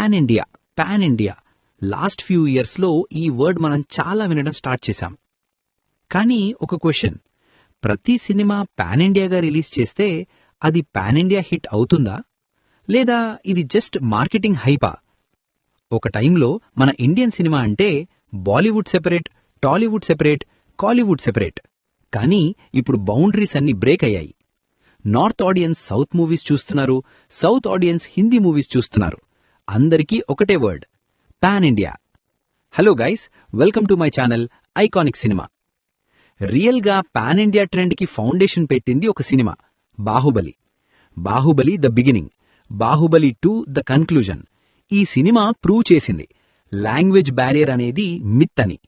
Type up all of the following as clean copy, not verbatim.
Pan India last few ఇయర్స్లో ఈ word మనం చాలా వినడం స్టార్ట్ చేశాం. కానీ ఒక క్వశ్చన్, ప్రతి సినిమా పాన్ ఇండియాగా రిలీజ్ చేస్తే అది పాన్ ఇండియా హిట్ అవుతుందా, లేదా ఇది జస్ట్ మార్కెటింగ్ హైపా? ఒక టైంలో మన ఇండియన్ సినిమా అంటే Bollywood separate, Tollywood separate, Kollywood separate. కానీ ఇప్పుడు బౌండరీస్ అన్ని బ్రేక్ అయ్యాయి. నార్త్ ఆడియన్స్ సౌత్ మూవీస్ చూస్తున్నారు, సౌత్ ఆడియన్స్ హిందీ మూవీస్ చూస్తున్నారు. అందరికీ ఒకటే word, pan India. Hello guys, welcome to my channel iconic cinema. Real గా పాన్ ఇండియా ట్రెండ్ కి ఫౌండేషన్ పెట్టింది ఒక cinema, Baahubali. Baahubali the beginning, Baahubali 2 the conclusion. ఈ సినిమా ప్రూవ్ చేసింది లాంగ్వేజ్ బ్యారియర్ అనేది మిత్ అని.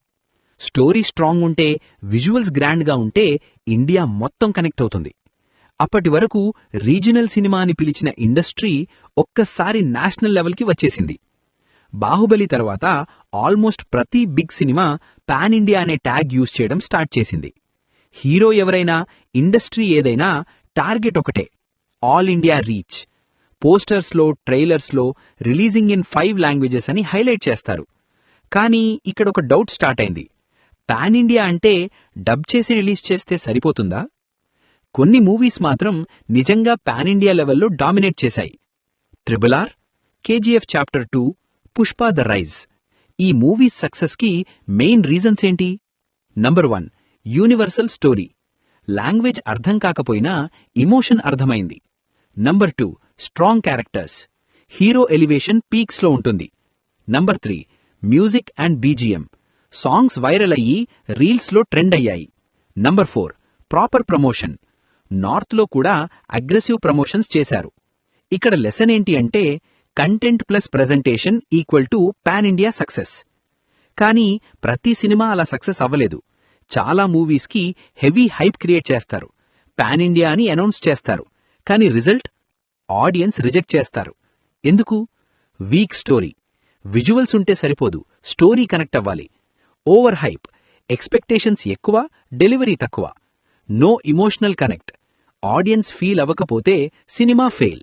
స్టోరీ స్ట్రాంగ్ ఉంటే, విజువల్స్ గ్రాండ్ గా ఉంటే ఇండియా మొత్తం కనెక్ట్ అవుతుంది. అప్పటి వరకు రీజనల్ సినిమా అని పిలిచిన ఇండస్ట్రీ ఒక్కసారి నేషనల్ లెవెల్కి వచ్చేసింది. బాహుబలి తర్వాత ఆల్మోస్ట్ ప్రతి బిగ్ సినిమా పాన్ ఇండియా అనే ట్యాగ్ యూజ్ చేయడం స్టార్ట్ చేసింది. హీరో ఎవరైనా, ఇండస్ట్రీ ఏదైనా, టార్గెట్ ఒకటే, ఆల్ ఇండియా రీచ్. పోస్టర్స్లో, ట్రైలర్స్లో రిలీజింగ్ ఇన్ 5 లాంగ్వేజెస్ అని హైలైట్ చేస్తారు. కానీ ఇక్కడ ఒక డౌట్ స్టార్ట్ అయింది. పాన్ ఇండియా అంటే డబ్ చేసి రిలీజ్ చేస్తే సరిపోతుందా? కొన్ని మూవీస్ మాత్రం నిజంగా పాన్ ఇండియా లెవెల్లో డామినేట్ చేశాయి. RRR, KGF chapter 2, Pushpa the rise. ఈ మూవీస్ సక్సెస్ కి మెయిన్ రీజన్స్ ఏంటి? Number 1, universal story. లాంగ్వేజ్ అర్థం కాకపోయినా ఇమోషన్ అర్థమైంది. Number 2, strong characters. Hero elevation peaks లో ఉంటుంది. Number 3, music and BGM. Songs viral అయ్యి రీల్స్ లో ట్రెండ్ అయ్యాయి. Number 4, proper promotion. నార్త్ లో కూడా అగ్రెసివ్ ప్రమోషన్స్ చేశారు. ఇక్కడ లెసన్ ఏంటి అంటే, content plus presentation equal to pan India success. కానీ ప్రతి సినిమా అలా సక్సెస్ అవ్వలేదు. చాలా మూవీస్ కి హెవీ హైప్ క్రియేట్ చేస్తారు, పాన్ ఇండియా అని అనౌన్స్ చేస్తారు. కానీ రిజల్ట్, ఆడియన్స్ రిజెక్ట్ చేస్తారు. ఎందుకు? Week story. విజువల్స్ ఉంటే సరిపోదు, స్టోరీ కనెక్ట్ అవ్వాలి. ఓవర్ హైప్, ఎక్స్పెక్టేషన్స్ ఎక్కువ, డెలివరీ తక్కువ. No emotional connect. Audience feel అవ్వకపోతే cinema fail.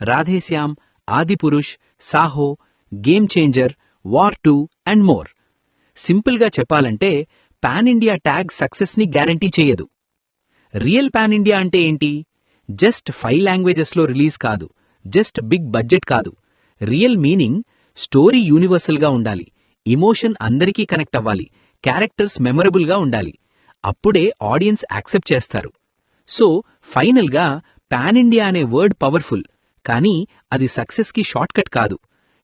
Radhe Shyam, Adipurush, Saaho, game changer, war 2 and more. Simple గా చెప్పాలంటే పాన్ ఇండియా ట్యాగ్ సక్సెస్ ని గ్యారంటీ చేయదు. రియల్ పాన్ ఇండియా అంటే ఏంటి? జస్ట్ 5 లాంగ్వేజెస్ లో రిలీజ్ కాదు, జస్ట్ బిగ్ బడ్జెట్ కాదు. రియల్ మీనింగ్, స్టోరీ యూనివర్సల్ గా ఉండాలి, ఇమోషన్ అందరికీ కనెక్ట్ అవ్వాలి, క్యారెక్టర్స్ మెమరబుల్ గా ఉండాలి. అప్పుడే ఆడియన్స్ యాక్సెప్ట్ చేస్తారు. సో ఫైనల్ గా పాన్ ఇండియా అనే వర్డ్ పవర్ఫుల్, కానీ అది సక్సెస్ కి షార్ట్ కట్ కాదు.